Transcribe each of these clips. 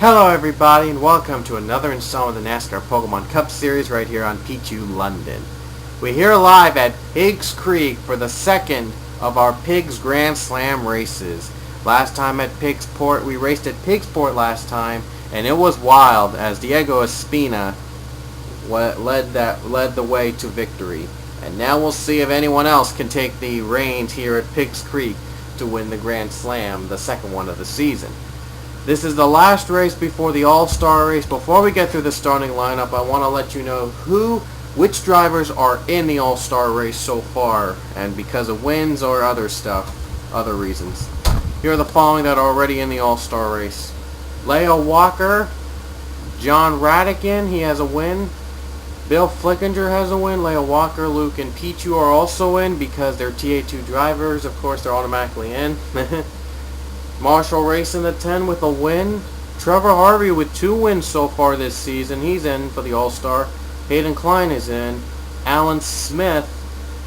Hello everybody and welcome to another installment of the NASCAR Pokemon Cup Series right here on Piggz London. We're here live at Piggz Creek for the second of our Piggz Grand Slam races. Last time at Piggsport, we raced at Piggsport last time and it was wild as Diego Espina led the way to victory. And now we'll see if anyone else can take the reins here at Piggz Creek to win the Grand Slam, the second one of the season. This is the last race before the All-Star race. Before we get through the starting lineup, I want to let you know which drivers are in the All-Star race so far, and because of wins or other reasons. Here are the following that are already in the All-Star race. Leo Walker, John Radican, he has a win. Bill Flickinger has a win. Leo Walker, Luke, and Pichu are also in because they're TA2 drivers. Of course, they're automatically in. Marshall Racing the 10 with a win. Trevor Harvey with 2 wins so far this season. He's in for the All-Star. Hayden Klein is in. Alan Smith.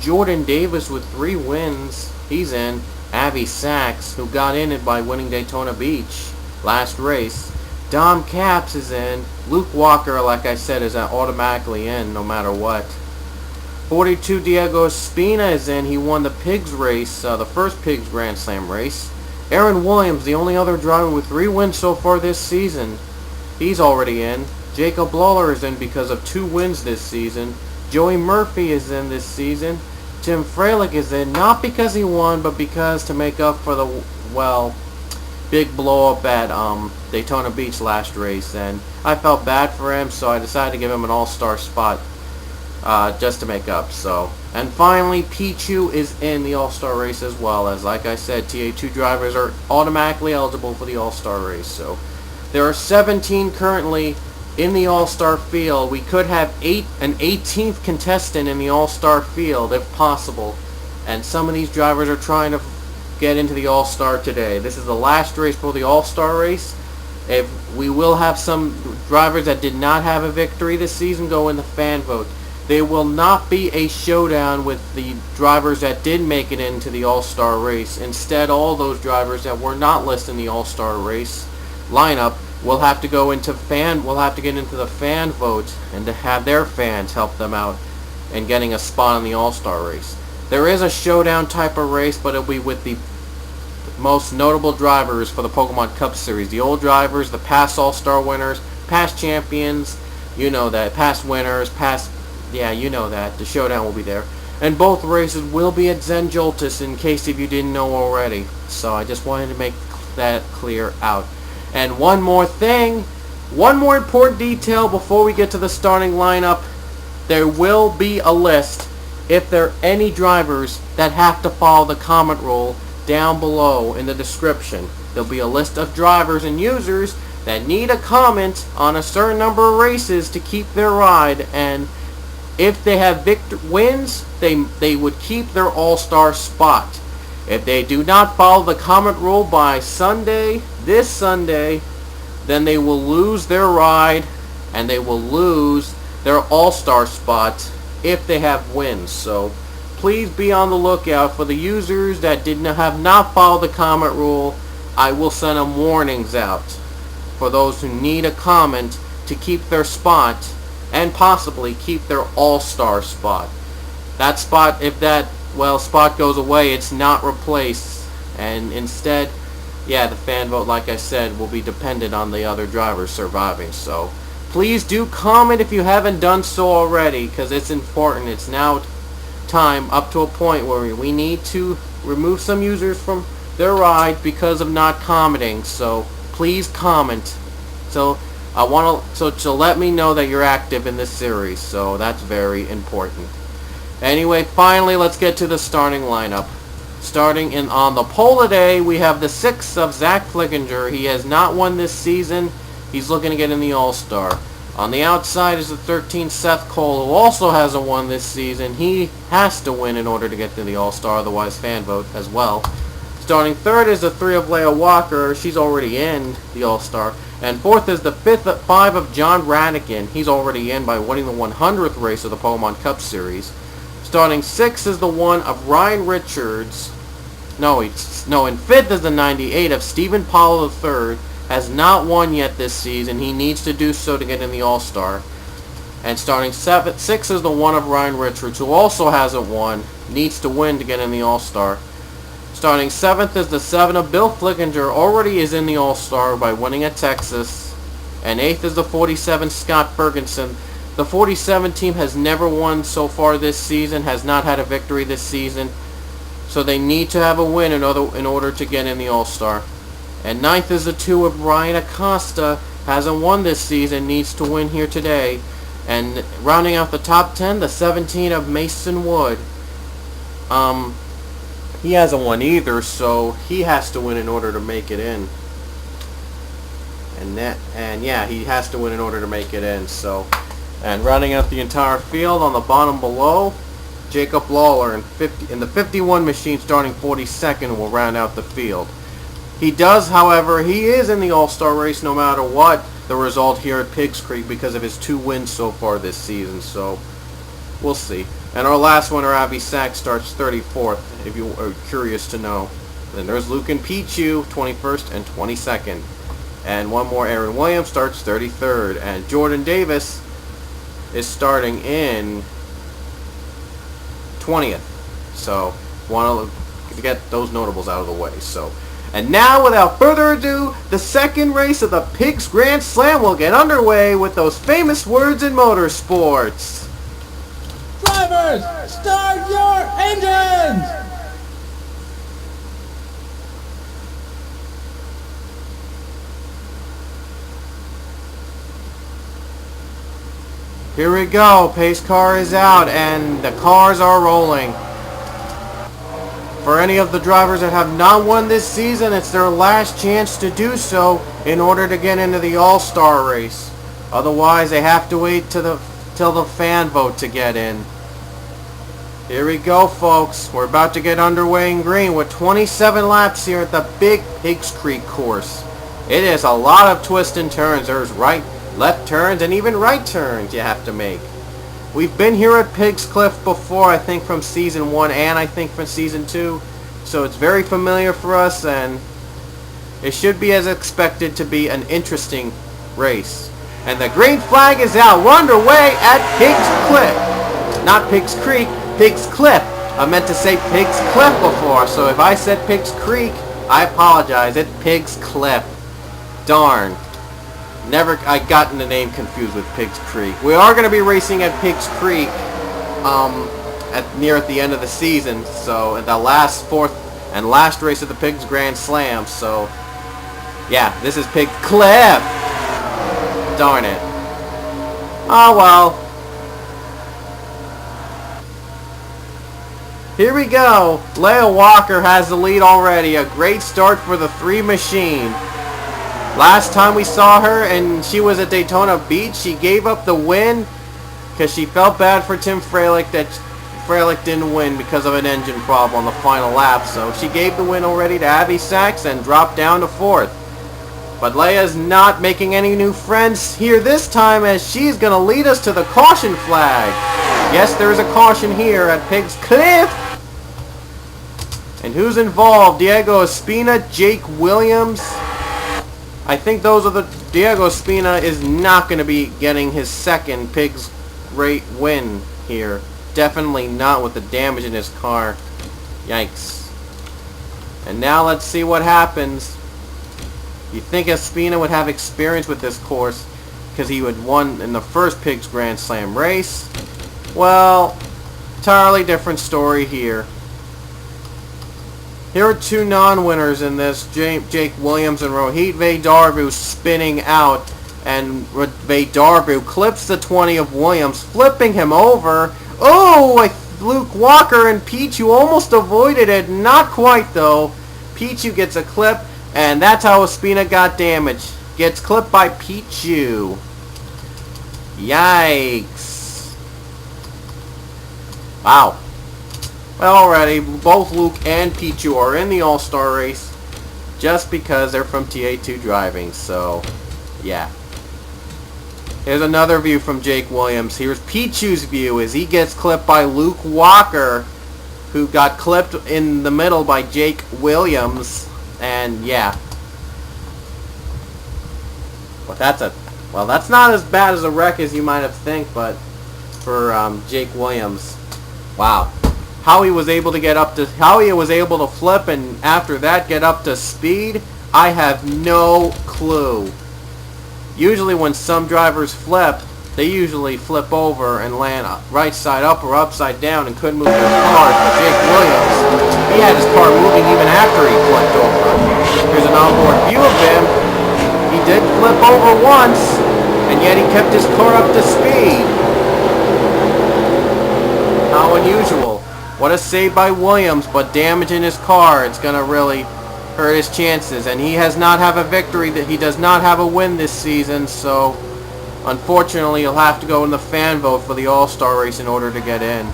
Jordan Davis with 3 wins. He's in. Avi Sachs, who got in it by winning Daytona Beach last race. Dom Capps is in. Luke Walker, like I said, is automatically in no matter what. 42 Diego Espina is in. He won the Piggz race, the first Piggz Grand Slam race. Aaron Williams, the only other driver with 3 wins so far this season, he's already in. Jacob Lawler is in because of 2 wins this season. Joey Murphy is in this season. Tim Freilich is in, not because he won, but because to make up for the, big blow-up at Daytona Beach last race. And I felt bad for him, so I decided to give him an all-star spot just to make up. And finally, Pichu is in the All-Star race as well, as like I said, TA2 drivers are automatically eligible for the All-Star race. So there are 17 currently in the All-Star field. We could have an 18th contestant in the All-Star field if possible, and some of these drivers are trying to get into the All-Star today. This is the last race for the All-Star race. If we will have some drivers that did not have a victory this season go in the fan vote. There will not be a showdown with the drivers that did make it into the All-Star race. Instead, all those drivers that were not listed in the All-Star race lineup will have to get into the fan vote and to have their fans help them out in getting a spot in the All-Star race. There is a showdown type of race, but it'll be with the most notable drivers for the Pokemon Cup Series. The old drivers, the past All-Star winners, past champions, you know that, past winners, you know that. The showdown will be there. And both races will be at Zen Joltis, in case if you didn't know already. So I just wanted to make that clear out. And one more important detail before we get to the starting lineup. There will be a list if there are any drivers that have to follow the comment rule down below in the description. There'll be a list of drivers and users that need a comment on a certain number of races to keep their ride, and if they have wins, they would keep their All-Star spot. If they do not follow the comment rule by this Sunday, then they will lose their ride and they will lose their All-Star spot if they have wins. So please be on the lookout for the users that have not followed the comment rule. I will send them warnings out for those who need a comment to keep their spot and possibly keep their All-Star spot. That spot, if that spot goes away, it's not replaced, and instead, the fan vote, like I said, will be dependent on the other drivers surviving. So please do comment if you haven't done so already, because it's important. It's now time up to a point where we need to remove some users from their ride because of not commenting. So please comment. So to let me know that you're active in this series, so that's very important. Anyway, finally, let's get to the starting lineup. Starting on the pole today, we have the 6 of Zach Flickinger. He has not won this season. He's looking to get in the All-Star. On the outside is the 13 Seth Cole, who also hasn't won this season. He has to win in order to get to the All-Star, otherwise fan vote as well. Starting third is the 3 of Leo Walker. She's already in the All-Star. And fourth is the 5 of John Radican. He's already in by winning the 100th race of the Pokemon Cup Series. Starting 6 is the 1 of Ryan Richards. And 5th is the 98 of Stephen Paulo III. has not won yet this season. He needs to do so to get in the All-Star. And starting 6 is the 1 of Ryan Richards, who also hasn't won. Needs to win to get in the All-Star. Starting 7th is the 7 of Bill Flickinger, already is in the All-Star by winning at Texas. And 8th is the 47 Scott Ferguson. The 47 team has never won so far this season, has not had a victory this season. So they need to have a win in order to get in the All-Star. And 9th is the 2 of Ryan Acosta, hasn't won this season, needs to win here today. And rounding out the top 10, the 17 of Mason Wood. He hasn't won either, so he has to win in order to make it in. And yeah, he has to win in order to make it in. So, and rounding out the entire field on the bottom below, Jacob Lawler in the 51 machine starting 42nd will round out the field. He does, however, he is in the All-Star race no matter what the result here at Piggz Creek because of his 2 wins so far this season. So we'll see. And our last winner, Avi Sachs, starts 34th, if you are curious to know. Then there's Luke and Pichu, 21st and 22nd. And one more, Aaron Williams, starts 33rd. And Jordan Davis is starting in 20th. So want to get those notables out of the way. So, and now, without further ado, the second race of the Piggz Grand Slam will get underway with those famous words in motorsports. Drivers, start your engines! Here we go. Pace car is out and the cars are rolling. For any of the drivers that have not won this season, it's their last chance to do so in order to get into the All-Star race. Otherwise, they have to wait till the fan vote to get in. Here we go, folks. We're about to get underway in green with 27 laps here at the big Piggz Creek course. It is a lot of twists and turns. There's right, left turns, and even right turns you have to make. We've been here at Piggz Cliff before, I think from Season 1 and I think from Season 2. So it's very familiar for us, and it should be as expected to be an interesting race. And the green flag is out. We're underway at Piggz Cliff. Not Piggz Creek, Piggz Cliff. I meant to say Piggz Cliff before, so if I said Piggz Creek, I apologize. It's Piggz Cliff. Darn. I gotten the name confused with Piggz Creek. We are going to be racing at Piggz Creek near the end of the season, so at the fourth and last race of the Piggz Grand Slam. So yeah, this is Piggz Cliff. Darn it. Oh well. Here we go. Leah Walker has the lead already. A great start for the 3 machine. Last time we saw her, and she was at Daytona Beach, she gave up the win because she felt bad for Tim Freilich that Freilich didn't win because of an engine problem on the final lap. So she gave the win already to Abby Sachs and dropped down to 4th. But Leia's not making any new friends here this time, as she's going to lead us to the caution flag. Yes, there is a caution here at Piggz Cliff. And who's involved? Diego Espina, Jake Williams. I think those are the... Diego Espina is not going to be getting his second Piggz Great win here. Definitely not with the damage in his car. Yikes. And now let's see what happens. You think Espina would have experience with this course because he would won in the first Piggz Grand Slam race? Well, entirely different story here. Here are 2 non-winners in this, Jake Williams and Rohit Vedarbu spinning out, and Vedarbu clips the 20 of Williams, flipping him over. Oh, Luke Walker and Pichu almost avoided it, not quite though. Pichu gets a clip, and that's how Espina got damaged. Gets clipped by Pichu. Yikes. Wow. Well, already, both Luke and Pichu are in the All-Star race just because they're from TA2 driving, so yeah. Here's another view from Jake Williams. Here's Pichu's view as he gets clipped by Luke Walker, who got clipped in the middle by Jake Williams, and yeah. But that's not as bad as a wreck as you might have think, but for Jake Williams, wow. How he was able to flip and after that get up to speed, I have no clue. Usually when some drivers flip, they usually flip over and land right side up or upside down and couldn't move their cars. But Jake Williams, he had his car moving even after he flipped over. Here's an onboard view of him. He did flip over once, and yet he kept his car up to speed. How unusual. What a save by Williams, but damaging his car, it's going to really hurt his chances. And he does not have a win this season, so unfortunately he'll have to go in the fan vote for the All-Star race in order to get in.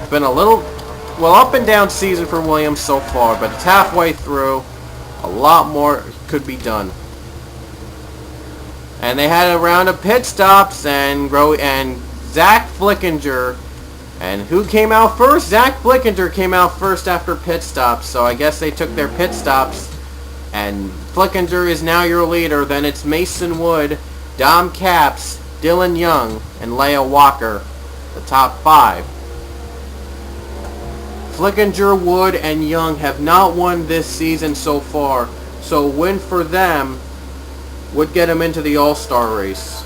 It's been a little, up and down season for Williams so far, but it's halfway through. A lot more could be done. And they had a round of pit stops, and Zach Flickinger. And who came out first? Zach Flickinger came out first after pit stops. So I guess they took their pit stops. And Flickinger is now your leader. Then it's Mason Wood, Dom Capps, Dylan Young, and Leah Walker. The top 5. Flickinger, Wood, and Young have not won this season so far. So a win for them would get them into the All-Star race.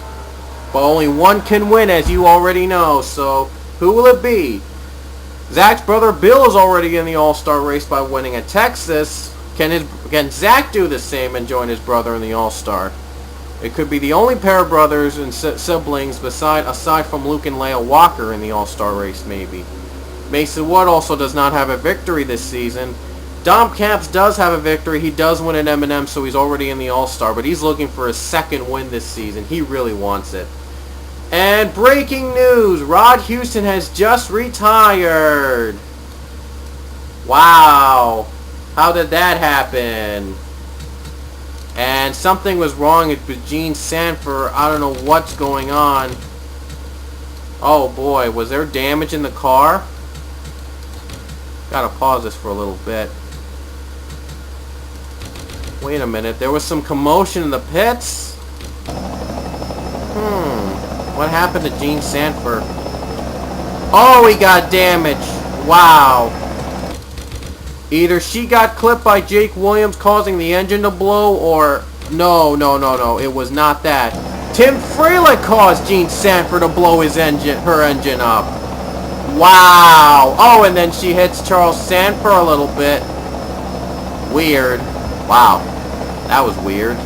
But only one can win, as you already know. So who will it be? Zach's brother Bill is already in the All-Star race by winning at Texas. Can Zach do the same and join his brother in the All-Star? It could be the only pair of brothers and siblings aside from Luke and Leah Walker in the All-Star race, maybe. Mason Wood also does not have a victory this season. Dom Capps does have a victory. He does win at M&M, so he's already in the All-Star, but he's looking for his second win this season. He really wants it. And breaking news, Rod Houston has just retired. Wow. How did that happen? And something was wrong with Gene Sanford. I don't know what's going on. Oh boy, was there damage in the car? Gotta pause this for a little bit. Wait a minute, there was some commotion in the pits? What happened to Gene Sanford? Oh, he got damaged. Wow. Either she got clipped by Jake Williams causing the engine to blow, or... No. It was not that. Tim Freilich caused Gene Sanford to blow her engine up. Wow. Oh, and then she hits Charles Sanford a little bit. Weird. Wow. That was weird.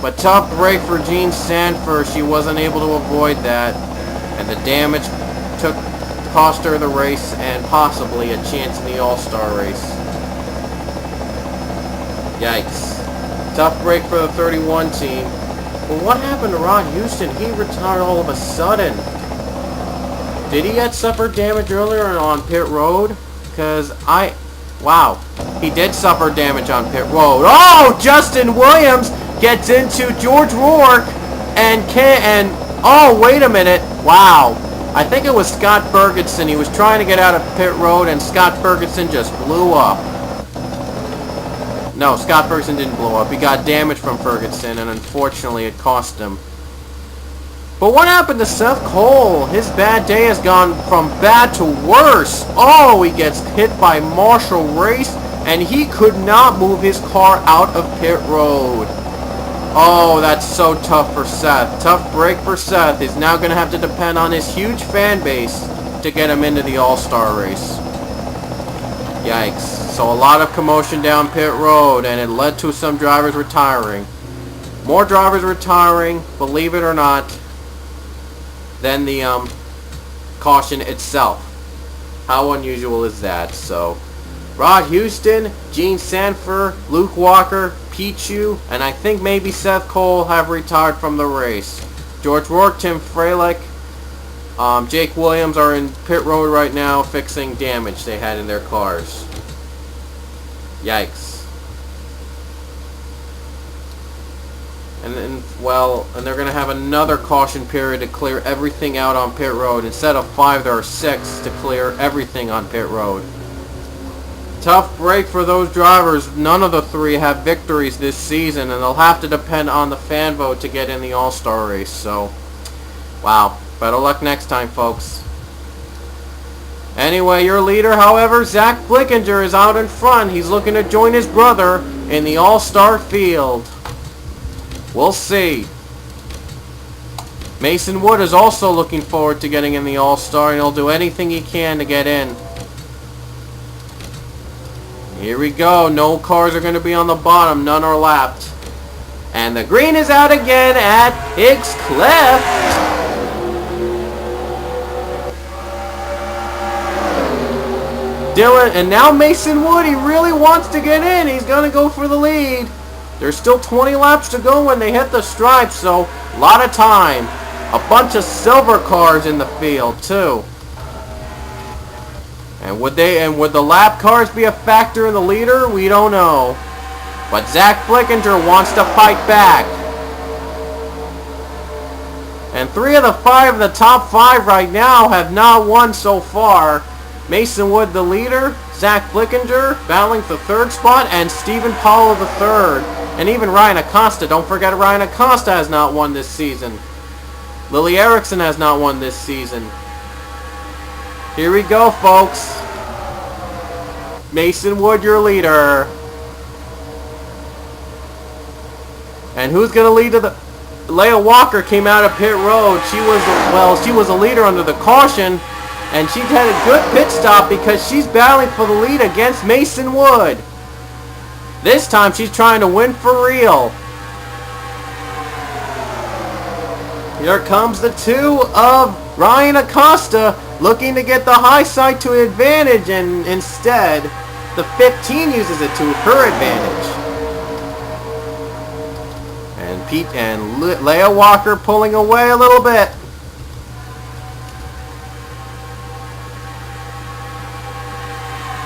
But tough break for Gene Sanford. She wasn't able to avoid that. And the damage cost her the race and possibly a chance in the All-Star race. Yikes. Tough break for the 31 team. But what happened to Rod Houston? He retired all of a sudden. Did he get suffer damage earlier on pit road? Because wow. He did suffer damage on pit road. Oh! Justin Williams gets into George Rourke oh, wait a minute. Wow. I think it was Scott Ferguson. He was trying to get out of pit road and Scott Ferguson just blew up. No, Scott Ferguson didn't blow up. He got damage from Ferguson and unfortunately it cost him. But what happened to Seth Cole? His bad day has gone from bad to worse. Oh, he gets hit by Marshall Race and he could not move his car out of pit road. Oh, that's so tough for Seth. Tough break for Seth. He's now going to have to depend on his huge fan base to get him into the All-Star race. Yikes. So a lot of commotion down pit road, and it led to some drivers retiring. More drivers retiring, believe it or not, than the caution itself. How unusual is that? So, Rod Houston, Gene Sanford, Luke Walker, Pichu, and I think maybe Seth Cole have retired from the race. George Rourke, Tim Freilich, Jake Williams are in pit road right now fixing damage they had in their cars. Yikes. And they're going to have another caution period to clear everything out on pit road. Instead of 5, there are 6 to clear everything on pit road. Tough break for those drivers. None of the three have victories this season, and they'll have to depend on the fan vote to get in the All-Star race. So, wow. Better luck next time, folks. Anyway, your leader, however, Zach Flickinger, is out in front. He's looking to join his brother in the All-Star field. We'll see. Mason Wood is also looking forward to getting in the All-Star, and he'll do anything he can to get in. Here we go. No cars are going to be on the bottom. None are lapped. And the green is out again at Piggz Cliff. Dylan, and now Mason Wood, he really wants to get in. He's going to go for the lead. There's still 20 laps to go when they hit the stripes, so a lot of time. A bunch of silver cars in the field, too. And would the lap cars be a factor in the leader? We don't know. But Zach Flickinger wants to fight back. And 3 of the 5 of the top 5 right now have not won so far. Mason Wood the leader, Zach Flickinger battling for 3rd spot, and Stephen Paulo the 3rd. And even Ryan Acosta. Don't forget Ryan Acosta has not won this season. Lily Erickson has not won this season. Here we go, folks. Mason Wood, your leader. And who's going to lead to the... Leah Walker came out of pit road. She was a leader under the caution. And she had a good pit stop because she's battling for the lead against Mason Wood. This time she's trying to win for real. Here comes the 2 of Ryan Acosta looking to get the high side to advantage, and instead the 15 uses it to her advantage. And Leah Walker pulling away a little bit.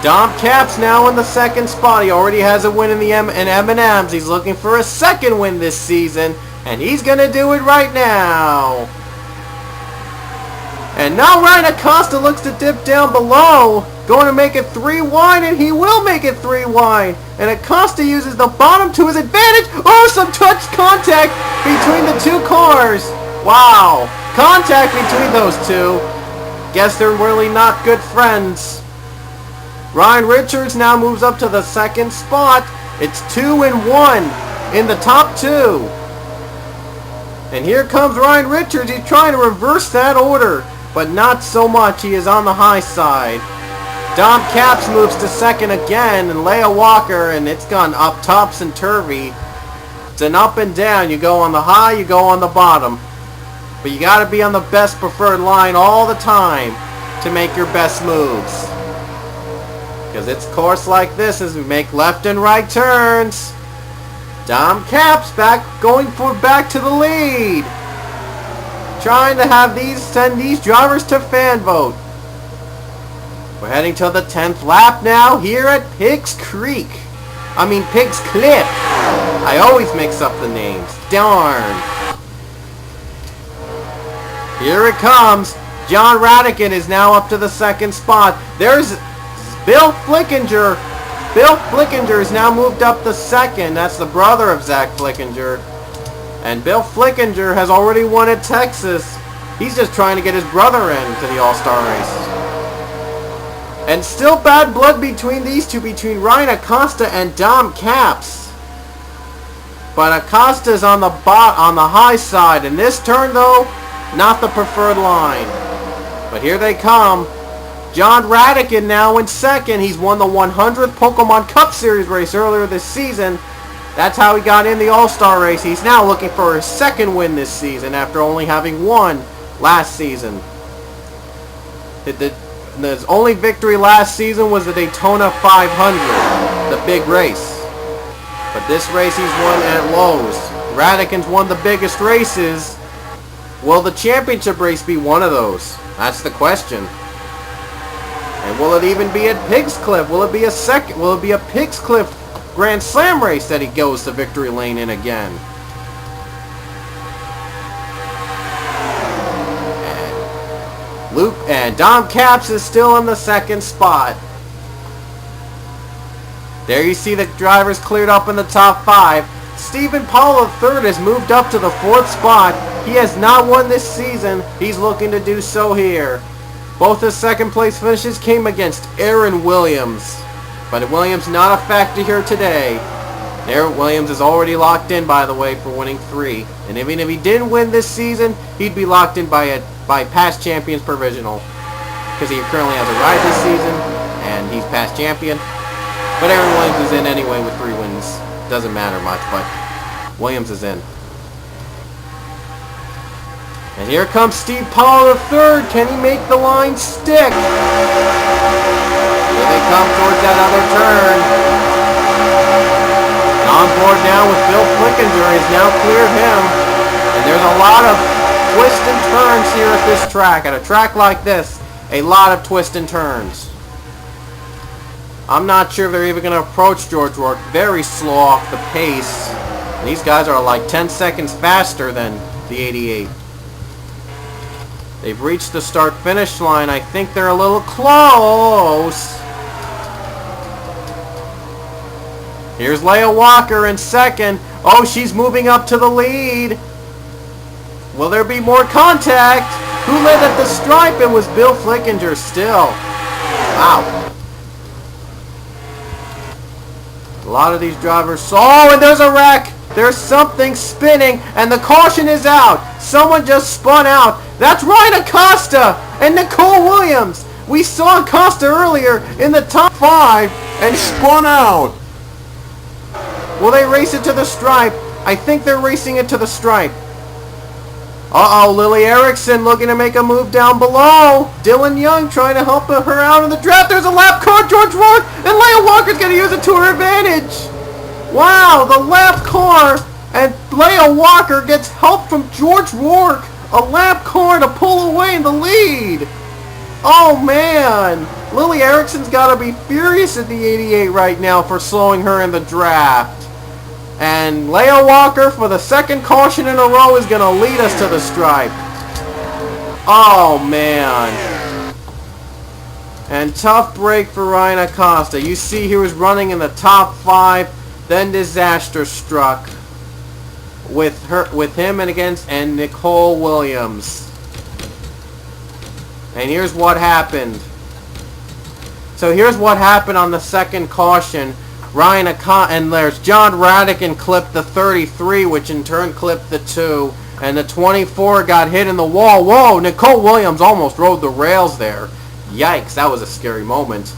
Dom Capps now in the 2nd spot. He already has a win in the M&Ms. He's looking for a 2nd win this season, and he's going to do it right now. And now Ryan Acosta looks to dip down below, going to make it 3 wide, and he will make it 3 wide. And Acosta uses the bottom to his advantage. Oh, some touch contact between the 2 cars. Wow, contact between those 2. Guess they're really not good friends. Ryan Richards now moves up to the 2nd spot. It's 2 and 1 in the top 2. And here comes Ryan Richards. He's trying to reverse that order, but not so much. He is on the high side. Dom Capps moves to 2nd again, and Leah Walker, and it's gone up tops and turvy. It's an up and down. You go on the high, you go on the bottom. But you got to be on the best preferred line all the time to make your best moves. Because it's course like this as we make left and right turns. Dom Capps going back to the lead. Trying to have send these drivers to fan vote. We're heading to the 10th lap now here at Piggz Cliff. I always mix up the names. Darn. Here it comes. John Radican is now up to the 2nd spot. There's Bill Flickinger. Bill Flickinger is now moved up the 2nd. That's the brother of Zach Flickinger. And Bill Flickinger has already won at Texas. He's just trying to get his brother into the All-Star race. And still bad blood between these two, between Ryan Acosta and Dom Capps. But Acosta's on the high side. In this turn, though, not the preferred line. But here they come. John Radican now in 2nd. He's won the 100th Pokemon Cup Series race earlier this season. That's how he got in the All-Star race. He's now looking for his 2nd win this season after only having 1 last season. His only victory last season was the Daytona 500, the big race. But this race he's won at Lowe's. Radican's won the biggest races. Will the championship race be one of those? That's the question. And will it even be at Piggz Cliff? Will it be a Piggz Cliff Grand Slam race that he goes to victory lane in again? And Dom Capps is still in the 2nd spot. There you see the drivers cleared up in the top 5. Stephen Paul III has moved up to the 4th spot. He has not won this season. He's looking to do so here. Both his second place finishes came against Aaron Williams. But Williams not a factor here today. Aaron Williams is already locked in, by the way, for winning 3. And even if he didn't win this season, he'd be locked in by past champions provisional. Because he currently has a ride this season, and he's past champion. But Aaron Williams is in anyway with 3 wins. Doesn't matter much, but Williams is in. And here comes Steve Paul III. Can he make the line stick? Here they come towards that other turn. On board now with Bill Flickinger has now cleared him. And there's a lot of twists and turns here at this track. At a track like this, a lot of twists and turns. I'm not sure if they're even going to approach George Rourke. Very slow off the pace. And these guys are like 10 seconds faster than the 88. They've reached the start-finish line. I think they're a little close. Here's Leah Walker in second. Oh, she's moving up to the lead. Will there be more contact? Who led at the stripe? It was Bill Flickinger still. Wow. A lot of these drivers... Oh, and there's a wreck. There's something spinning, and the caution is out. Someone just spun out. That's Ryan Acosta and Nicole Williams. We saw Acosta earlier in the top 5 and spun out. Will they race it to the stripe? I think they're racing it to the stripe. Uh-oh, Lily Erickson looking to make a move down below. Dylan Young trying to help her out in the draft. There's a lap car, George Rourke, and Leah Walker's going to use it to her advantage. Wow, the lap car, and Leah Walker gets help from George Rourke. A lap car to pull away in the lead. Oh, man. Lily Erickson's got to be furious at the 88 right now for slowing her in the draft. And Leah Walker, for the second caution in a row, is going to lead us to the stripe. Oh, man. And tough break for Ryan Acosta. You see he was running in the top 5. Then disaster struck with him and Nicole Williams. And here's what happened. So here's what happened on the second caution. Ryan Acosta, and there's John Radican clipped the 33, which in turn clipped the 2. And the 24 got hit in the wall. Whoa, Nicole Williams almost rode the rails there. Yikes, that was a scary moment.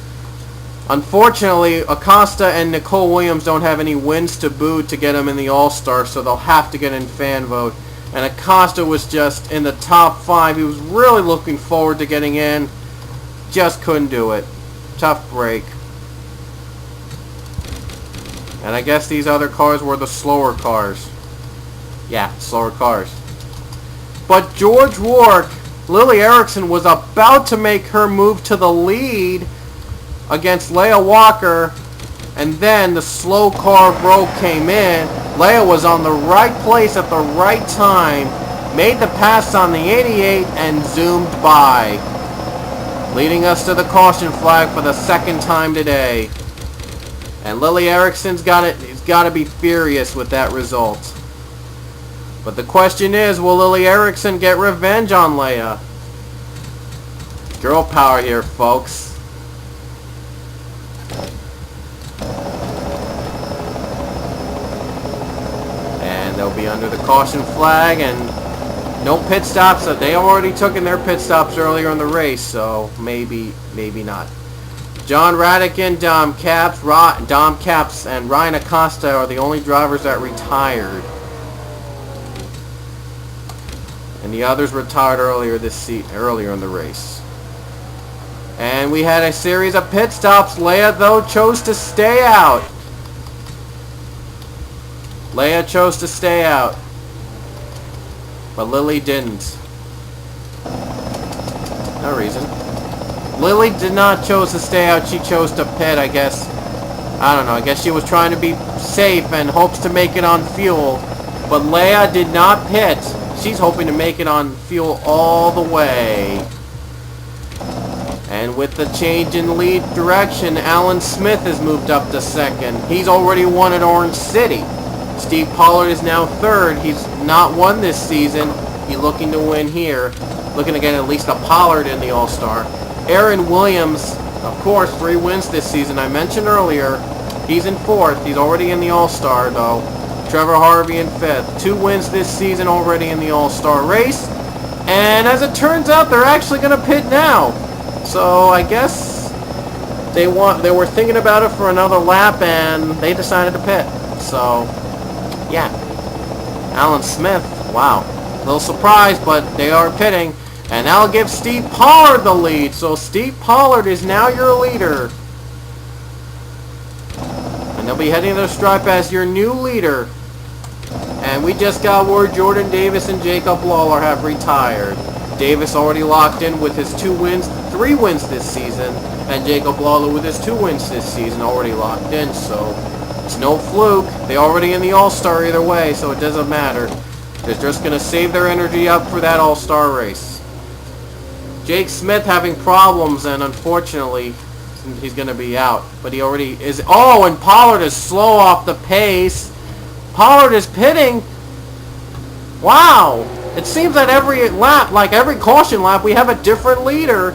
Unfortunately, Acosta and Nicole Williams don't have any wins to boot to get them in the All-Star, so they'll have to get in fan vote. And Acosta was just in the top 5. He was really looking forward to getting in. Just couldn't do it. Tough break. And I guess these other cars were the slower cars. Yeah, slower cars. But George Rourke, Lily Erickson was about to make her move to the lead against Leah Walker, and then the slow car Rogue came in. Leah was on the right place at the right time, made the pass on the 88, and zoomed by, leading us to the caution flag for the second time today. And Lily Erickson's got to be furious with that result. But the question is, will Lily Erickson get revenge on Leah? Girl power here, folks. And they'll be under the caution flag, and no pit stops. So they already took in their pit stops earlier in the race, so maybe not. John Radican, Dom Capps, and Ryan Acosta are the only drivers that retired. And the others retired earlier in the race. And we had a series of pit stops. Leah, though, chose to stay out. Leah chose to stay out. But Lily didn't. No reason. Lily did not choose to stay out. She chose to pit, I guess. I don't know. I guess she was trying to be safe and hopes to make it on fuel. But Leah did not pit. She's hoping to make it on fuel all the way. And with the change in lead direction, Alan Smith has moved up to second. He's already won at Orange City. Steve Pollard is now third. He's not won this season. He's looking to win here. Looking to get at least a Pollard in the All-Star. Aaron Williams, of course, 3 wins this season. I mentioned earlier, he's in 4th. He's already in the All-Star, though. Trevor Harvey in 5th. 2 wins this season already in the All-Star race. And as it turns out, they're actually going to pit now. So I guess they were thinking about it for another lap, and they decided to pit. So, yeah. Alan Smith, wow. A little surprised, but they are pitting. And that'll give Steve Pollard the lead. So Steve Pollard is now your leader. And they'll be heading to the stripe as your new leader. And we just got word Jordan Davis and Jacob Lawler have retired. Davis already locked in with his 3 wins this season. And Jacob Lawler with his 2 wins this season already locked in. So it's no fluke. They're already in the All-Star either way, so it doesn't matter. They're just going to save their energy up for that All-Star race. Jake Smith having problems, and unfortunately, he's going to be out. But he already is... Oh, and Pollard is slow off the pace. Pollard is pitting. Wow. It seems that every lap, like every caution lap, we have a different leader.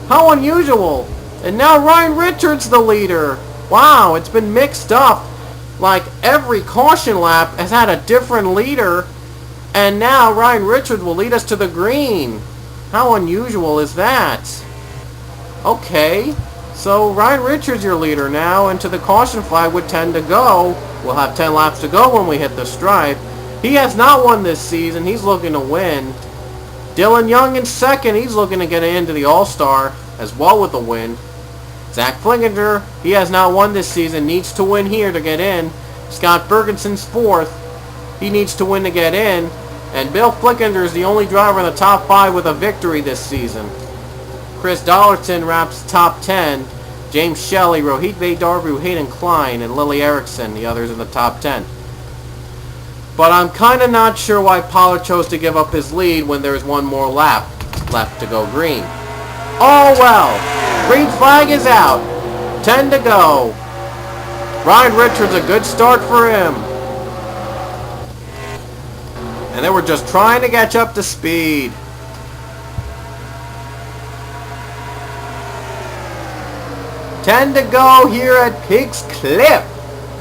How unusual. And now Ryan Richards the leader. Wow, it's been mixed up. Like every caution lap has had a different leader. And now Ryan Richards will lead us to the green. How unusual is that? Okay. So Ryan Richards your leader now, and to the caution flag with 10 to go. We'll have 10 laps to go when we hit the stripe. He has not won this season. He's looking to win. Dylan Young in second. He's looking to get into the All-Star as well with a win. Zach Flinkinger, he has not won this season. Needs to win here to get in. Scott Ferguson's 4th. He needs to win to get in. And Bill Flickinger is the only driver in the top 5 with a victory this season. Chris Dollarton wraps top 10. James Shelley, Rohit Vedarbu, Hayden Klein, and Lily Erickson, the others in the top 10. But I'm kind of not sure why Pollard chose to give up his lead when there's one more lap left to go green. Oh well, green flag is out. 10 to go. Ryan Richards, a good start for him. And they were just trying to catch up to speed. Ten to go here at Piggz Cliff.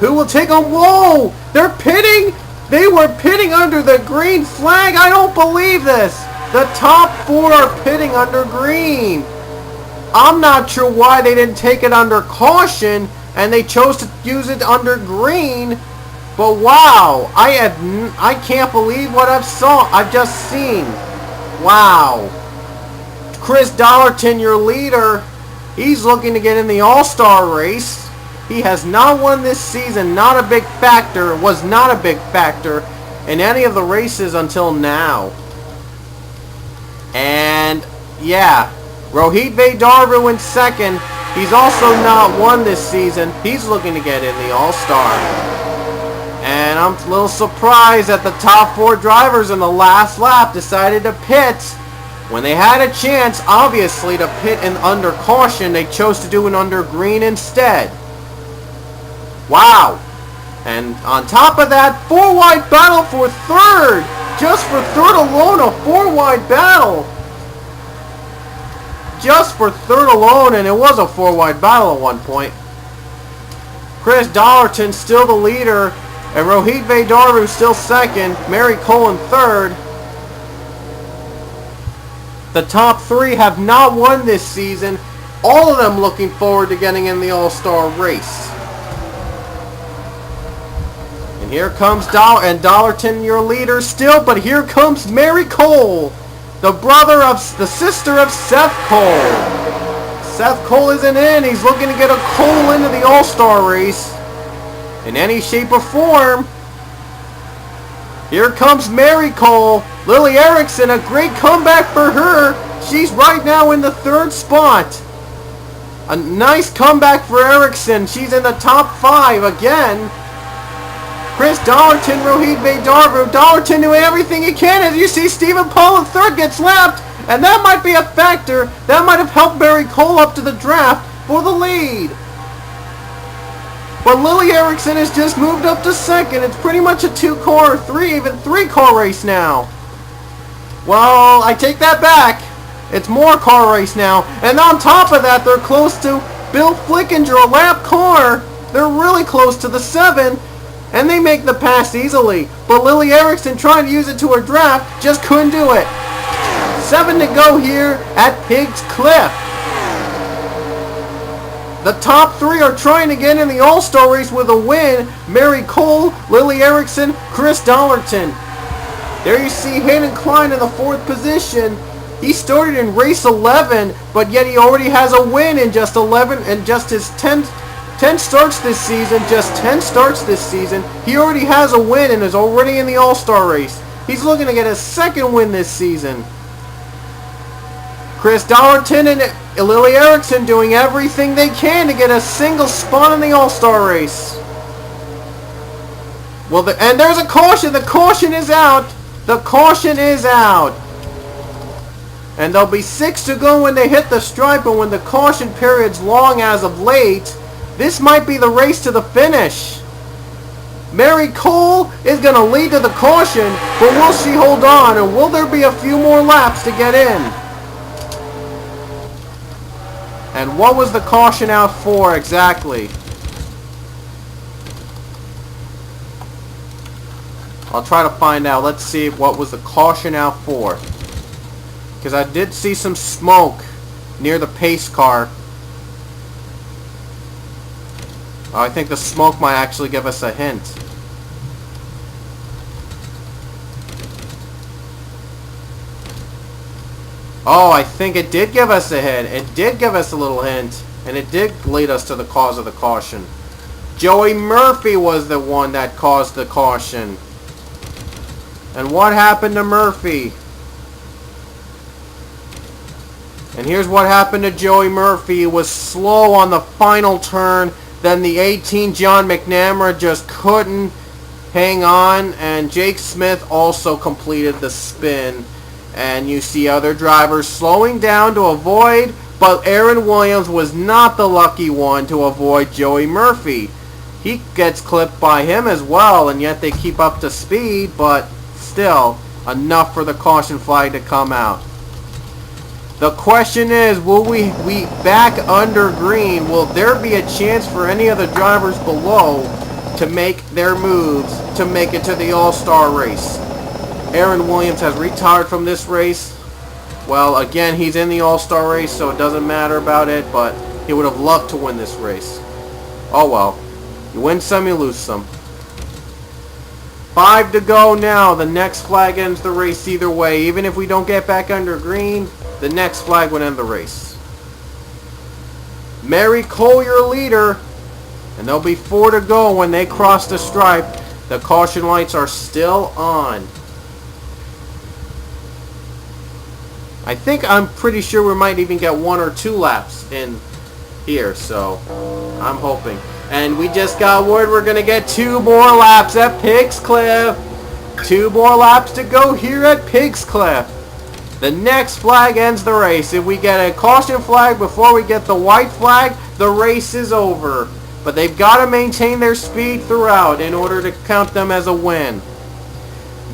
Who will take on? Whoa! They're pitting! They were pitting under the green flag. I don't believe this. The top 4 are pitting under green. I'm not sure why they didn't take it under caution and they chose to use it under green. But wow, I can't believe what I've just seen. Wow. Chris Dollarton, your leader, he's looking to get in the All-Star race. He has not won this season, not a big factor, was not a big factor in any of the races until now. And yeah, Rohit Vedarbu in second. He's also not won this season. He's looking to get in the All-Star. And I'm a little surprised that the top 4 drivers in the last lap decided to pit. When they had a chance, obviously, to pit in under caution, they chose to do an under green instead. Wow. And on top of that, 4-wide battle for 3rd. Just for 3rd alone, a 4-wide battle. Just for 3rd alone, and it was a 4-wide battle at one point. Chris Dollarton still the leader. And Rohit Vedarbu still 2nd. Mary Cole in 3rd. The top 3 have not won this season. All of them looking forward to getting in the All-Star race. And here comes Dollarton, your leader still. But here comes Mary Cole, the sister of Seth Cole. Seth Cole isn't in. He's looking to get a Cole into the All-Star race. In any shape or form. Here comes Mary Cole. Lily Erickson, a great comeback for her. She's right now in the 3rd spot. A nice comeback for Erickson. She's in the top 5 again. Chris Dollarton, Rohit Vedarbu. Dollarton doing everything he can. As you see, Stephen Paul in 3rd gets lapped. and that might be a factor. That might have helped Mary Cole up to the draft for the lead. But Lily Erickson has just moved up to second. It's pretty much a 2-car, even 3-car race now. Well, I take that back. It's more car race now. And on top of that, they're close to Bill Flickinger, a lap car. They're really close to the 7. And they make the pass easily. But Lily Erickson, trying to use it to her draft, just couldn't do it. 7 to go here at Piggz Cliff. The top 3 are trying to get in the All-Star race with a win. Mary Cole, Lily Erickson, Chris Dollarton. There you see Hayden Klein in the 4th position. He started in race 11, but yet he already has a win in just 11 and just his 10 starts this season. Just 10 starts this season. He already has a win and is already in the All-Star race. He's looking to get his 2nd win this season. Chris Dollarton and Lily Erickson doing everything they can to get a single spot in the All-Star race. Well, and there's a caution. The caution is out. The caution is out. And there'll be 6 to go when they hit the stripe, and when the caution period's long as of late, this might be the race to the finish. Mary Cole is going to lead to the caution, but will she hold on, and will there be a few more laps to get in? And what was the caution out for exactly? I'll try to find out. Let's see what was the caution out for. Because I did see some smoke near the pace car. I think the smoke might actually give us a hint. Oh, I think it did give us a hint. It did give us a little hint. And it did lead us to the cause of the caution. Joey Murphy was the one that caused the caution. And what happened to Murphy? And here's what happened to Joey Murphy. He was slow on the final turn. Then the 18 John McNamara just couldn't hang on. And Jake Smith also completed the spin. And you see other drivers slowing down to avoid. But Aaron Williams was not the lucky one to avoid Joey Murphy. He gets clipped by him as well. And yet they keep up to speed. But still enough for the caution flag to come out. The question is, will we back under green? Will there be a chance for any of the drivers below to make their moves to make it to the All-Star race? Aaron Williams has retired from this race. Well, again, he's in the All-Star race, so it doesn't matter about it, but he would have loved to win this race. Oh well. You win some, you lose some. 5 to go now. The next flag ends the race either way. Even if we don't get back under green, the next flag would end the race. Mary Cole, your leader. And there'll be 4 to go when they cross the stripe. The caution lights are still on. I'm pretty sure we might even get 1 or 2 laps in here. So, I'm hoping. And we just got word we're going to get 2 more laps at Piggz Cliff. 2 more laps to go here at Piggz Cliff. The next flag ends the race. If we get a caution flag before we get the white flag, the race is over. But they've got to maintain their speed throughout in order to count them as a win.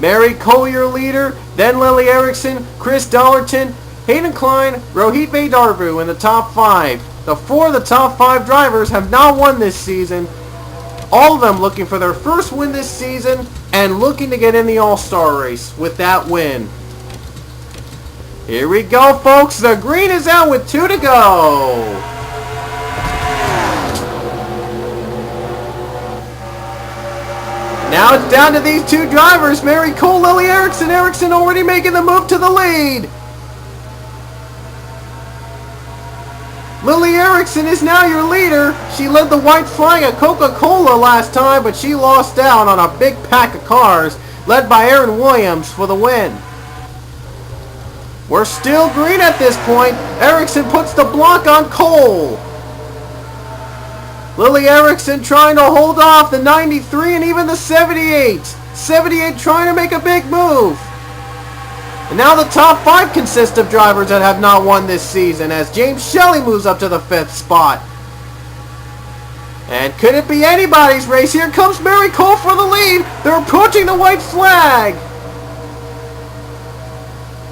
Mary Cole, your leader, then Lily Erickson, Chris Dollarton, Hayden Klein, Rohit Vaidarvu in the top 5. The 4 of the top 5 drivers have not won this season. All of them looking for their first win this season and looking to get in the All-Star race with that win. Here we go, folks. The green is out with 2 to go. Now it's down to these 2 drivers, Mary Cole, Lily Erickson. Erickson already making the move to the lead. Lily Erickson is now your leader. She led the white flag at Coca-Cola last time, but she lost out on a big pack of cars, led by Aaron Williams for the win. We're still green at this point. Erickson puts the block on Cole. Lily Erickson trying to hold off the 93 and even the 78. 78 trying to make a big move. And now the top 5 consists of drivers that have not won this season, as James Shelley moves up to the 5th spot. And could it be anybody's race? Here comes Mary Cole for the lead. They're approaching the white flag.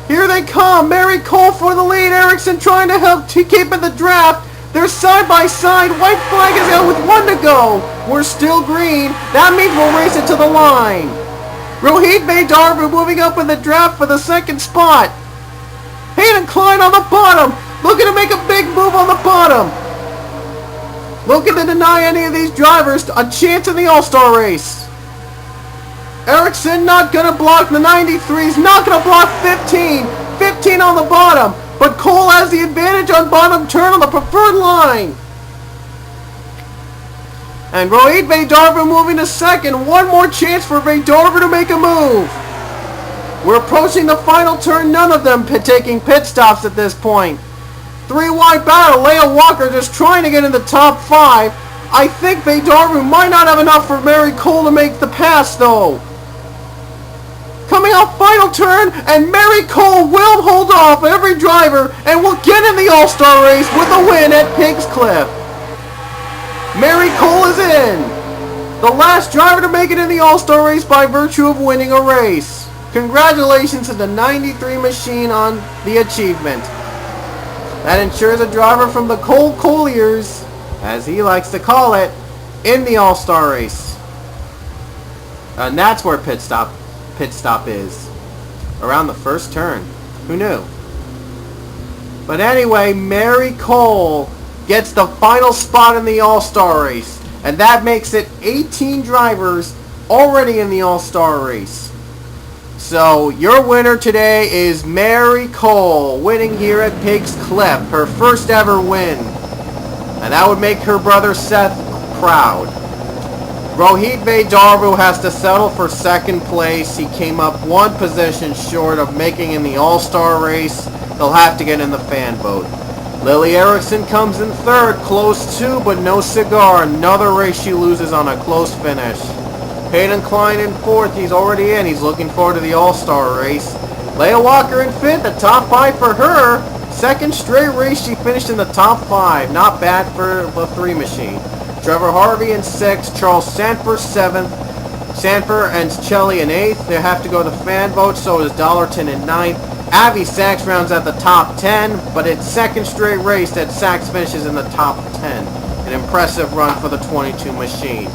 Here they come. Mary Cole for the lead. Ericsson trying to help to keep in the draft. They're side by side. White flag is out with 1 to go. We're still green. That means we'll race it to the line. Rohit Darbu moving up in the draft for the 2nd spot. Hayden Klein on the bottom. Looking to make a big move on the bottom. Looking to deny any of these drivers a chance in the All-Star race. Ericsson not going to block the 93s. Not going to block 15. 15 on the bottom. But Cole has the advantage on bottom turn on the preferred line. And Rohit Darbu moving to 2nd. One more chance for Darbu to make a move. We're approaching the final turn. None of them taking pit stops at this point. 3-wide battle. Leia Walker just trying to get in the top 5. I think Darbu might not have enough for Mary Cole to make the pass though. Coming off final turn, and Mary Cole will hold off every driver and will get in the All-Star race with a win at Piggz Cliff. Mary Cole is in. The last driver to make it in the All-Star race by virtue of winning a race. Congratulations to the 93 machine on the achievement. That ensures a driver from the Cole Colliers, as he likes to call it, in the All-Star race. And that's where pit stop is. Around the 1st turn. Who knew? But anyway, Mary Cole gets the final spot in the All-Star race. And that makes it 18 drivers already in the All-Star race. So your winner today is Mary Cole, winning here at Piggz Cliff, her first ever win. And that would make her brother Seth proud. Rohit Darbu has to settle for 2nd place. He came up 1 position short of making in the All-Star race. He'll have to get in the fan vote. Lily Ericsson comes in 3rd, close 2, but no cigar. Another race she loses on a close finish. Hayden Klein in 4th. He's already in. He's looking forward to the All-Star race. Leia Walker in 5th. The top 5 for her. 2nd straight race she finished in the top 5. Not bad for the 3 machine. Trevor Harvey in 6th, Charles Sanford 7th, Sanford and Shelley in 8th. They have to go to fan vote, so is Dollarton in 9th. Avi Sachs rounds at the top 10, but it's 2nd straight race that Sachs finishes in the top 10. An impressive run for the 22 machine.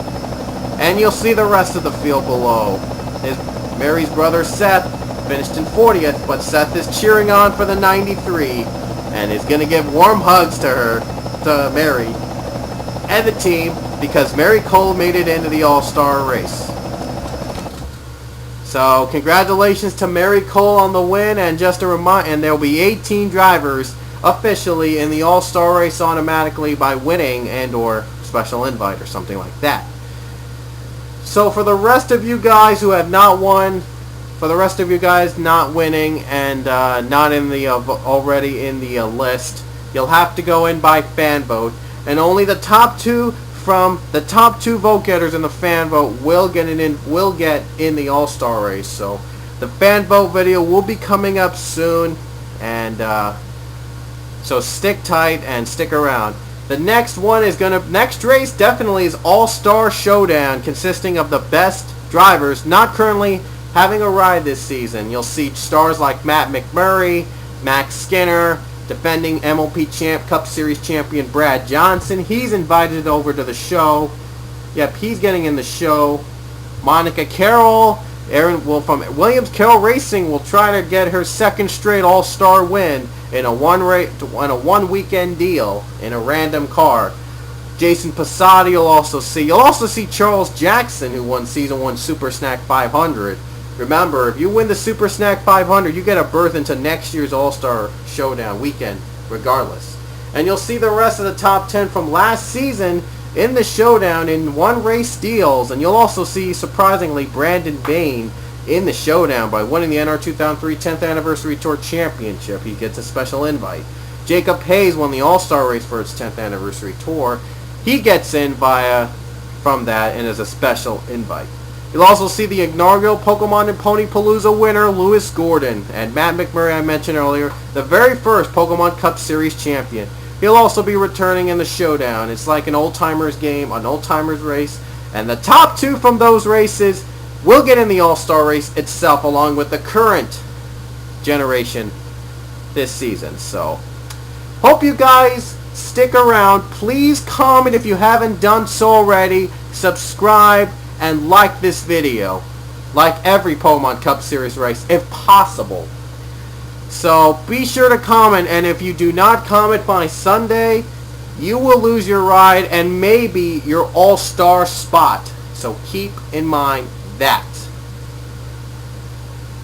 And you'll see the rest of the field below. Mary's brother Seth finished in 40th, but Seth is cheering on for the 93 and is going to give warm hugs to Mary and the team, because Mary Cole made it into the All-Star race. So congratulations to Mary Cole on the win, and just a reminder, and there will be 18 drivers officially in the All-Star race automatically by winning and or special invite or something like that. So for the rest of you guys who have not won, for the rest of you guys not winning and not in the already in the list, you'll have to go in by fan vote. And only the top 2 from the top 2 vote getters in the fan vote will get in the All-Star race. So the fan vote video will be coming up soon, and so stick tight and stick around. The next race definitely is All-Star Showdown, consisting of the best drivers not currently having a ride this season. You'll see stars like Matt McMurray, Max Skinner, defending MLP Cup Series champion Brad Johnson. He's invited over to the show. Yep, he's getting in the show. Monica Carroll, from Williams Carroll Racing, will try to get her 2nd straight All-Star win in a one weekend deal in a random car. Jason Passati you'll also see Charles Jackson, who won Season 1 Super Snack 500. Remember, if you win the Super Snack 500, you get a berth into next year's All-Star Showdown weekend, regardless. And you'll see the rest of the top 10 from last season in the Showdown in 1 race deals. And you'll also see, surprisingly, Brandon Bain in the Showdown by winning the NR 2003 10th Anniversary Tour Championship. He gets a special invite. Jacob Hayes won the All-Star race for its 10th Anniversary Tour. He gets in from that and is a special invite. You'll also see the inaugural Pokemon and Ponypalooza winner, Lewis Gordon, and Matt McMurray I mentioned earlier, the very first Pokemon Cup Series champion. He'll also be returning in the Showdown. It's like an old-timers game, an old-timers race, and the top 2 from those races will get in the All-Star race itself along with the current generation this season. So, hope you guys stick around. Please comment if you haven't done so already. Subscribe and like this video. Like every Pokemon Cup Series race if possible. So be sure to comment, and if you do not comment by Sunday, you will lose your ride and maybe your all-star spot. So keep in mind that.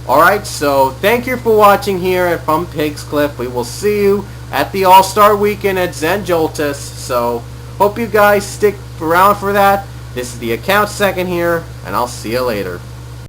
Alright, so thank you for watching here from Piggz Cliff. We will see you at the All-Star Weekend at Zen Joltis. So hope you guys stick around for that. This is the account second here, and I'll see you later.